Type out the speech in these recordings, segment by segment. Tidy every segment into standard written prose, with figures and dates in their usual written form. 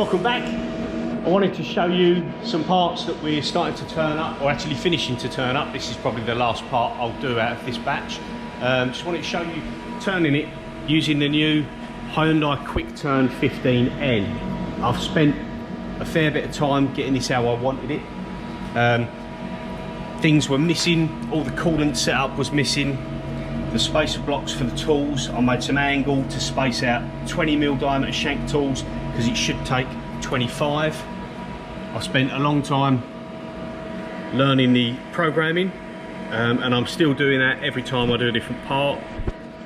Welcome back. I wanted to show you some parts that we're starting to turn up, or actually finishing to turn up. This is probably the last part I'll do out of this batch. Just wanted to show you turning it using the new Hyundai QT15n. I've spent a fair bit of time getting this how I wanted it. Things were missing, all the coolant setup was missing, the spacer blocks for the tools. I made some angle to space out 20mm diameter shank tools because it should take 25. I spent a long time learning the programming, and I'm still doing that every time I do a different part.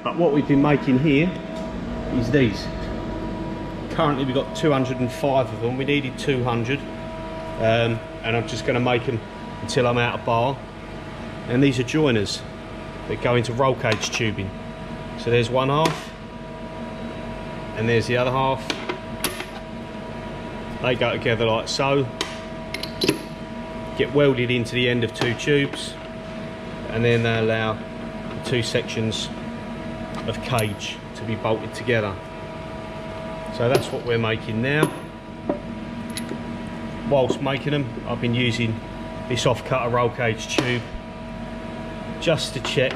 But what we've been making here is these. Currently we've got 205 of them. We needed 200, and I'm just going to make them until I'm out of bar. And these are joiners that go into roll cage tubing. So there's one half and there's the other half. They go together like so, get welded into the end of two tubes, and then they allow the two sections of cage to be bolted together. So that's what we're making now. Whilst making them, I've been using this off-cutter roll cage tube just to check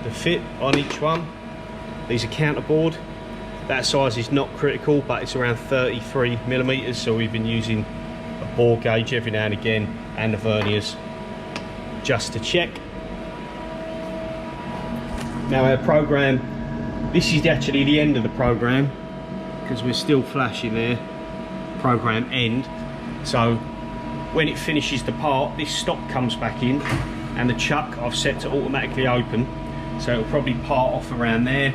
the fit on each one. These are counterboard. That size is not critical, but it's around 33mm, so we've been using a bore gauge every now and again, and the verniers, just to check. Now our program, this is actually the end of the program, because we're still flashing there, program end. So when it finishes the part, this stop comes back in, and the chuck I've set to automatically open, so it'll probably part off around there,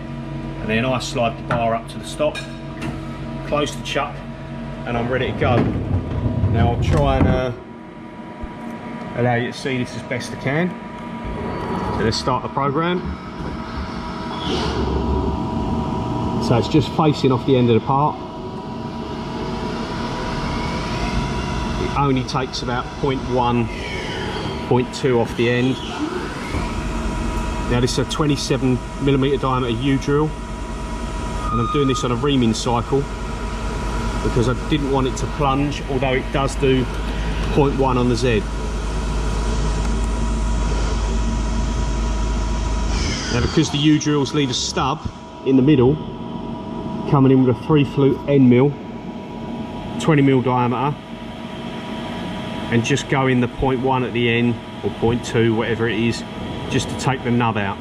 and then I slide the bar up to the stop, close the chuck, and I'm ready to go. Now I'll try and allow you to see this as best I can. So let's start the program. So it's just facing off the end of the part. It only takes about 0.1, 0.2 off the end. Now this is a 27mm diameter U-drill, and I'm doing this on a reaming cycle because I didn't want it to plunge, although it does do 0.1 on the Z. Now because the U-drills leave a stub in the middle, coming in with a 3-flute end mill, 20mm diameter, and just go in the 0.1 at the end, or 0.2, whatever it is, just to take the nub out.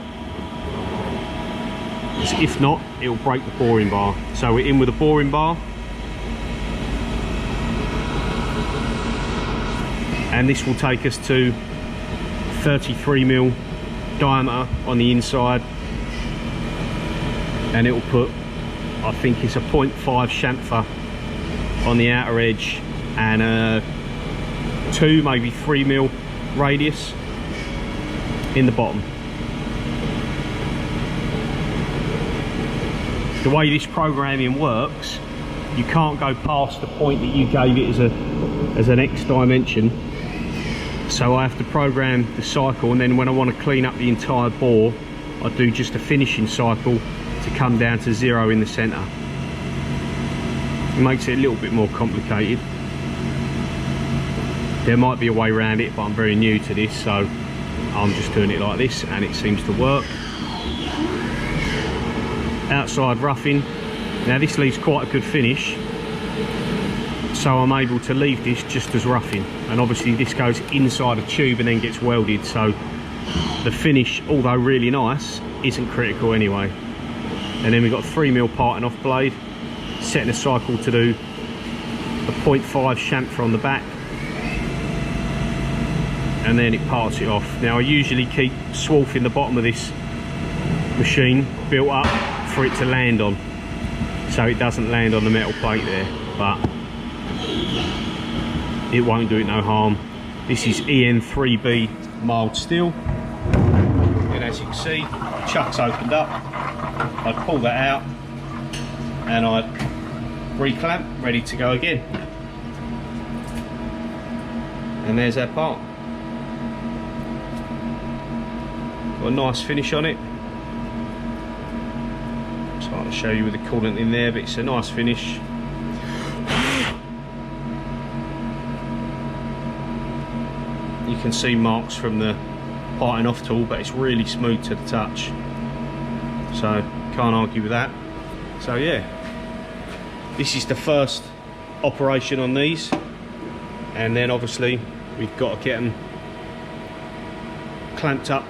If not, it'll break the boring bar. So we're in with a boring bar, and this will take us to 33mm diameter on the inside, and it will put, I think it's a 0.5 chamfer on the outer edge, and a 2, maybe 3mm radius in the bottom. The way this programming works, you can't go past the point that you gave it as an X dimension. So I have to program the cycle, and then when I want to clean up the entire bore, I do just a finishing cycle to come down to 0 in the centre. It makes it a little bit more complicated. There might be a way around it, but I'm very new to this, so I'm just doing it like this, and it seems to work. Outside roughing. Now this leaves quite a good finish, so I'm able to leave this just as roughing, and obviously this goes inside a tube and then gets welded, so the finish, although really nice, isn't critical anyway. And then we've got 3mm parting off blade, setting a cycle to do a 0.5 chamfer on the back, and then it parts it off. Now I usually keep swarfing the bottom of this machine built up for it to land on, so it doesn't land on the metal plate there, but it won't do it no harm. This is EN3B mild steel, and as you can see, the chuck's opened up. I'd pull that out and I'd reclamp, ready to go again. And there's our part. Got a nice finish on it. It's hard to show you with the coolant in there, but it's a nice finish. You can see marks from the parting off tool, but it's really smooth to the touch, so can't argue with that. So yeah, this is the first operation on these, and then obviously we've got to get them clamped up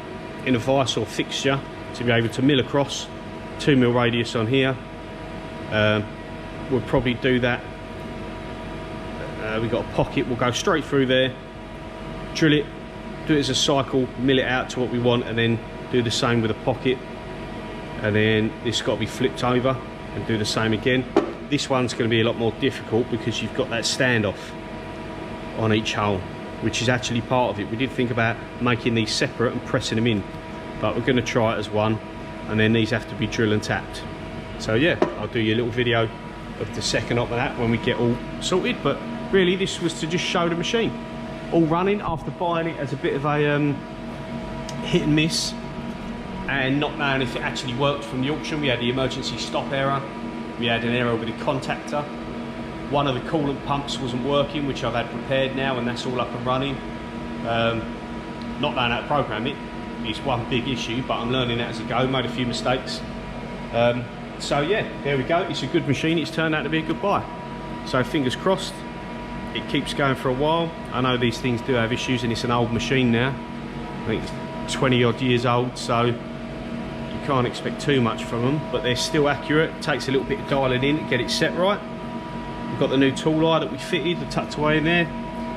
in a vise or fixture to be able to mill across. 2 mil radius on here. We'll probably do that. We've got a pocket, we'll go straight through there, drill it, do it as a cycle, mill it out to what we want, and then do the same with a pocket. And then this has got to be flipped over and do the same again. This one's going to be a lot more difficult because you've got that standoff on each hole, which is actually part of it. We did think about making these separate and pressing them in, but we're going to try it as one, and then these have to be drill and tapped. So yeah, I'll do you a little video of the second op of that when we get all sorted, but really this was to just show the machine all running after buying it as a bit of a hit and miss, and not knowing if it actually worked from the auction. We had the emergency stop error, we had an error with the contactor, one of the coolant pumps wasn't working, which I've had repaired now, and that's all up and running. Not knowing how to program it is one big issue, but I'm learning that as I go. Made a few mistakes, so yeah, there we go. It's a good machine, it's turned out to be a good buy, so fingers crossed it keeps going for a while. I know these things do have issues, and it's an old machine now. I think it's 20 odd years old, so you can't expect too much from them, but they're still accurate. It takes a little bit of dialing in to get it set right. We've got the new tool eye that we fitted, tucked away in there,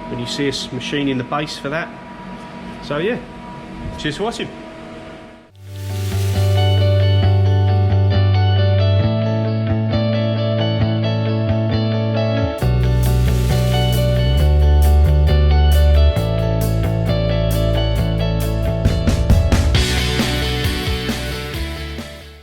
when you see us machining the base for that. So yeah, cheers for watching.